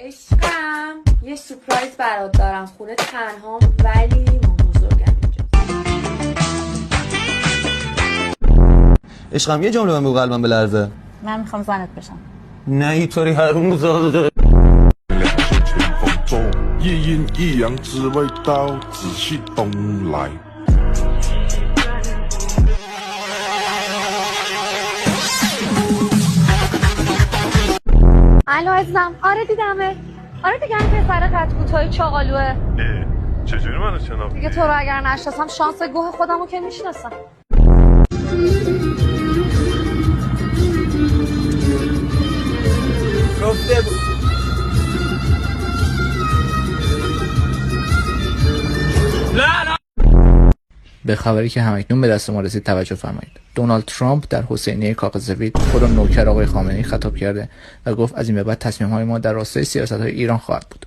عشقم یه سورپرایز برات دارم، خونه تنهام ولی ما بزرگم اینجا. عشقم یه جمله من بگو قلبم بلرزه. من میخوام زنت بشم. نه اینطوری حروم زاده.夜莺一阳之味道，仔细东来。الو عزیزم، آره دیدمه. آره دیگه این پسر قد کوتاهی چاقالوه. چجوری منو شناختی؟ دیگه تو رو اگر نشناسم شانس گوه خودمو که میشناسم. گفته بود. به خبری که همکنون به دست ما رسید توجه فرمایید. دونالد ترامپ در حسینیه کاخ سفید خود را نوکر آقای خامنه‌ای خطاب کرده و گفت از این به بعد تصمیم‌های ما در راستای سیاست‌های ایران خواهد بود.